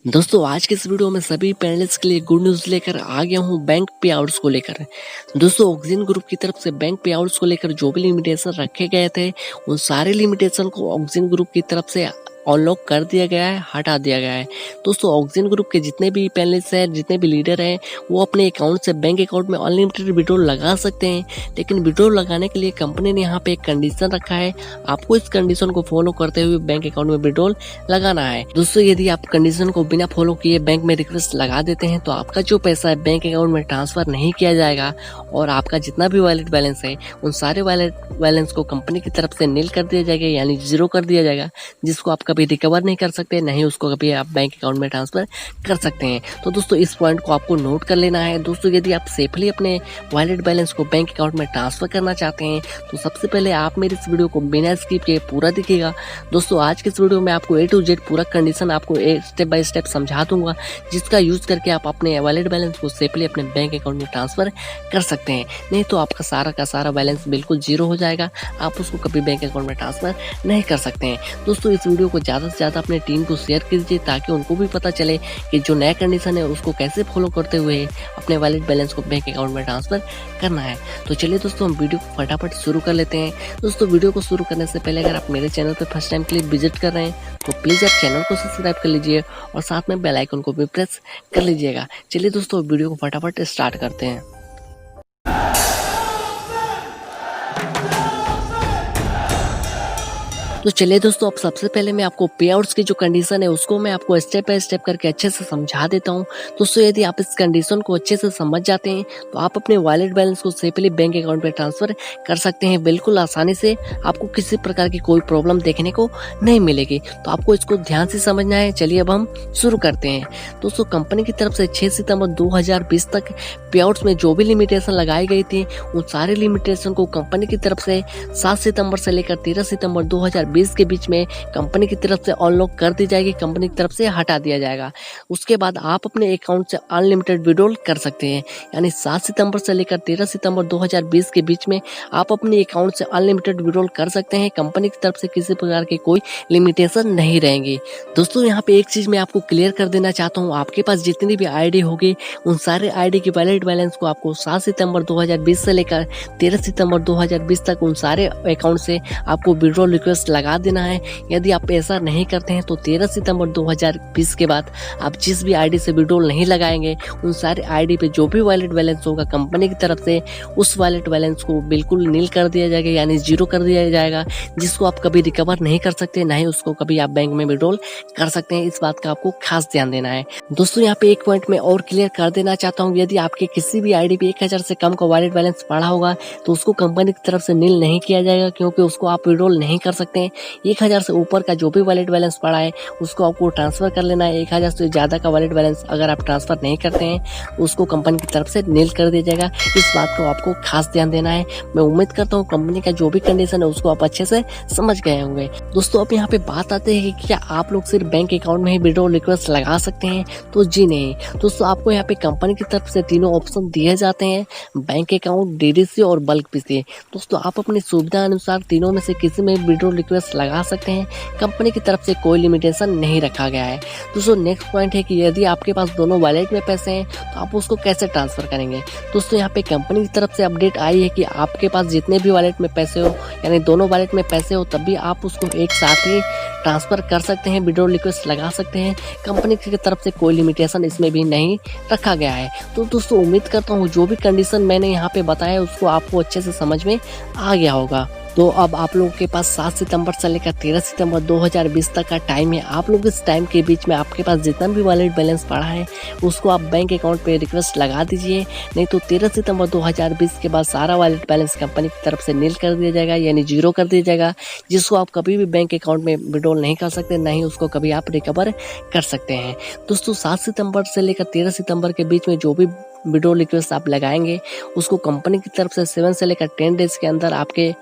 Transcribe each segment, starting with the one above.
दोस्तों आज के इस वीडियो में सभी पैनलिस्ट के लिए गुड न्यूज़ लेकर आ गया हूँ बैंक पे आउट्स को लेकर। दोस्तों ऑक्सिजन ग्रुप की तरफ से बैंक पे आउट्स को लेकर जो भी लिमिटेशन रखे गए थे उन सारे लिमिटेशन को ऑक्सिजन ग्रुप की तरफ से अनलॉक कर दिया गया है, हटा दिया गया है। दोस्तों ऑक्सिजन ग्रुप के जितने भी पैनलिस्ट हैं, जितने भी लीडर हैं, वो अपने अकाउंट से बैंक अकाउंट में अनलिमिटेड विड्रॉल लगा सकते हैं। लेकिन विड्रॉल लगाने के लिए कंपनी ने यहाँ पे एक कंडीशन रखा है, आपको इस कंडीशन को फॉलो करते हुए बैंक अकाउंट में विड्रॉल लगाना है। दोस्तों यदि आप कंडीशन को बिना फॉलो किए बैंक में रिक्वेस्ट लगा देते हैं तो आपका जो पैसा है बैंक अकाउंट में ट्रांसफर नहीं किया जाएगा और आपका जितना भी वैलिड बैलेंस है उन सारे वैलिड बैलेंस को कंपनी की तरफ से नील कर दिया जाएगा, यानी जीरो कर दिया जाएगा, जिसको आप कभी रिकवर नहीं कर सकते, नहीं उसको कभी आप बैंक अकाउंट में ट्रांसफर कर सकते हैं। तो दोस्तों इस पॉइंट को आपको नोट कर लेना है। दोस्तों यदि आप सेफली अपने वैलिड बैलेंस को बैंक अकाउंट में ट्रांसफर करना चाहते हैं तो सबसे पहले आप मेरी इस वीडियो को बिना स्किप किए पूरा देखिएगा। दोस्तों आज के इस वीडियो में आपको A to Z पूरा कंडीशन आपको स्टेप बाय स्टेप समझा दूंगा, जिसका यूज करके आप अपने वैलिड बैलेंस को सेफली अपने बैंक अकाउंट में ट्रांसफर कर सकते हैं। नहीं तो आपका सारा का सारा बैलेंस बिल्कुल जीरो हो जाएगा, आप उसको कभी बैंक अकाउंट में ट्रांसफर नहीं कर सकते हैं। दोस्तों इस वीडियो को ज़्यादा से ज़्यादा अपने टीम को शेयर कीजिए ताकि उनको भी पता चले कि जो नया कंडीशन है उसको कैसे फॉलो करते हुए अपने वैलिड बैलेंस को बैंक अकाउंट में ट्रांसफर करना है। तो चलिए दोस्तों हम वीडियो को फटाफट शुरू कर लेते हैं। दोस्तों वीडियो को शुरू करने से पहले अगर आप मेरे चैनल पर फर्स्ट टाइम के लिए विजिट कर रहे हैं तो प्लीज़ आप चैनल को सब्सक्राइब कर लीजिए और साथ में बेल आइकन को भी प्रेस कर लीजिएगा। चलिए दोस्तों वीडियो को फटाफट स्टार्ट करते हैं। तो चलिए दोस्तों अब सबसे पहले मैं आपको पे आउट्स की जो कंडीशन है उसको मैं आपको स्टेप बाय स्टेप करके अच्छे से समझा देता हूं। दोस्तों यदि आप इस कंडीशन को अच्छे से समझ जाते हैं तो आप अपने वॉलेट बैलेंस को सेफली बैंक अकाउंट में ट्रांसफर कर सकते हैं बिल्कुल आसानी से। आपको किसी प्रकार की कोई प्रॉब्लम देखने को नहीं मिलेगी, तो आपको इसको ध्यान से समझना है। चलिए अब हम शुरू करते हैं। दोस्तों कंपनी की तरफ से 6 सितंबर 2020 तक पे आउट्स में जो भी लिमिटेशन लगाई गई थी उन सारे लिमिटेशन को कंपनी की तरफ से 7 सितंबर से लेकर 13 सितंबर 2020 के बीच में कंपनी की तरफ से अनलॉक कर दी जाएगी, कंपनी की तरफ से हटा दिया जाएगा। उसके बाद आप अपने अकाउंट से अनलिमिटेड विड्रॉल कर सकते हैं, यानी 7 सितंबर से लेकर 13 सितंबर 2020 के बीच में आप अपने अकाउंट से अनलिमिटेड विड्रॉल कर सकते हैं। कंपनी की तरफ से किसी प्रकार की कोई लिमिटेशन नहीं रहेंगी। दोस्तों यहाँ पे एक चीज मैं आपको क्लियर कर देना चाहता हूँ, आपके पास जितनी भी आईडी होगी उन सारे आईडी की वैलिड बैलेंस को आपको 7 सितंबर 2020 से लेकर 13 सितंबर 2020 तक उन सारे अकाउंट से आपको विड्रॉल रिक्वेस्ट लगा देना है। यदि आप ऐसा नहीं करते हैं तो 13 सितंबर 2020 के बाद आप जिस भी आईडी से विड्रॉल नहीं लगाएंगे उन सारे आईडी पे जो भी वैलिड बैलेंस होगा कंपनी की तरफ से उस वैलिड बैलेंस को बिल्कुल नील कर दिया जाएगा, यानी जीरो कर दिया जाएगा, जिसको आप कभी रिकवर नहीं कर सकते, ना ही उसको कभी आप बैंक में विड्रॉल कर सकते हैं। इस बात का आपको खास ध्यान देना है। दोस्तों यहाँ पे एक पॉइंट मैं और क्लियर कर देना चाहता हूँ, यदि आपके किसी भी आईडी पे 1000 से कम का वैलिड बैलेंस पड़ा होगा तो उसको कंपनी की तरफ से नील नहीं किया जाएगा, क्योंकि उसको आप विड्रॉल नहीं कर सकते हैं। 1000 से ऊपर का जो भी वैलिड बैलेंस पड़ा है उसको आपको ट्रांसफर कर लेना है। 1000 से ज्यादा का वैलिड बैलेंस अगर आप ट्रांसफर नहीं करते हैं उसको कंपनी की तरफ से नील कर दिया जाएगा। इस बात को आपको खास ध्यान देना है। मैं उम्मीद करता हूँ कंपनी का जो भी कंडीशन है उसको आप अच्छे से समझ गए होंगे। दोस्तों अब यहाँ पे बात आती है कि क्या आप लोग सिर्फ बैंक अकाउंट में ही विड्रॉल रिक्वेस्ट लगा सकते हैं, तो जी नहीं। दोस्तों आपको यहाँ पे कंपनी की तरफ से तीनों ऑप्शन दिए जाते हैं, बैंक अकाउंट, DDC और बल्क पीसी। दोस्तों आप अपनी सुविधा अनुसार तीनों में से किसी में विड्रॉल रिक्वेस्ट लगा सकते हैं, कंपनी की तरफ से कोई लिमिटेशन नहीं रखा गया है। दोस्तों नेक्स्ट पॉइंट है कि यदि आपके पास दोनों वॉलेट में पैसे हैं तो आप उसको कैसे ट्रांसफर करेंगे। दोस्तों यहाँ पे कंपनी की तरफ से अपडेट आई है कि आपके पास जितने भी वॉलेट में पैसे हो, यानी दोनों वॉलेट में पैसे हो, तब भी आप उसको एक साथ ही ट्रांसफर कर सकते हैं, विड्रॉल रिक्वेस्ट लगा सकते हैं। कंपनी की तरफ से कोई लिमिटेशन इसमें भी नहीं रखा गया है। तो दोस्तों उम्मीद करता हूँ जो भी कंडीशन मैंने यहाँ पे बताया उसको आपको अच्छे से समझ में आ गया होगा। तो अब आप लोगों के पास 7 सितंबर से लेकर 13 सितंबर 2020 तक का टाइम है। आप लोग इस टाइम के बीच में आपके पास जितना भी वैलिड बैलेंस पड़ा है उसको आप बैंक अकाउंट पे रिक्वेस्ट लगा दीजिए, नहीं तो 13 सितंबर 2020 के बाद सारा वैलिड बैलेंस कंपनी की तरफ से नील कर दिया जाएगा, यानी जीरो कर दिया जाएगा, जिसको आप कभी भी बैंक अकाउंट में विड्रॉल नहीं कर सकते, ना ही उसको कभी आप रिकवर कर सकते हैं। दोस्तों 7 सितंबर से लेकर 13 सितंबर के बीच में जो भी विड्रॉल रिक्वेस्ट आप लगाएंगे उसको कंपनी की तरफ से 7 से लेकर 10 डेज के अंदर आपके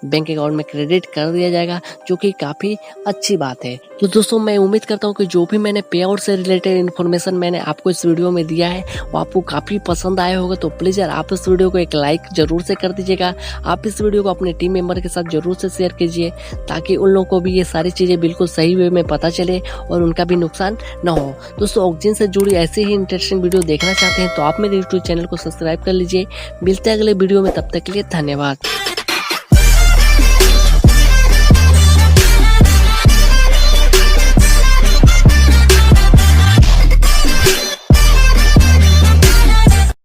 बैंक अकाउंट में क्रेडिट कर दिया जाएगा, जो कि काफ़ी अच्छी बात है। तो दोस्तों मैं उम्मीद करता हूँ कि जो भी मैंने पे आउट से रिलेटेड इन्फॉर्मेशन मैंने आपको इस वीडियो में दिया है वो आपको काफ़ी पसंद आया होगा। तो प्लीज़ यार आप इस वीडियो को एक लाइक जरूर से कर दीजिएगा। आप इस वीडियो को अपने टीम मेंबर के साथ जरूर से शेयर कीजिए, ताकि उन लोगों को भी ये सारी चीज़ें बिल्कुल सही वे में पता चले और उनका भी नुकसान न हो। दोस्तों ऑक्सिजन से जुड़ी ऐसी ही इंटरेस्टिंग वीडियो देखना चाहते हैं तो आप मेरे यूट्यूब चैनल को सब्सक्राइब कर लीजिए। मिलते हैं अगले वीडियो में, तब तक के लिए धन्यवाद।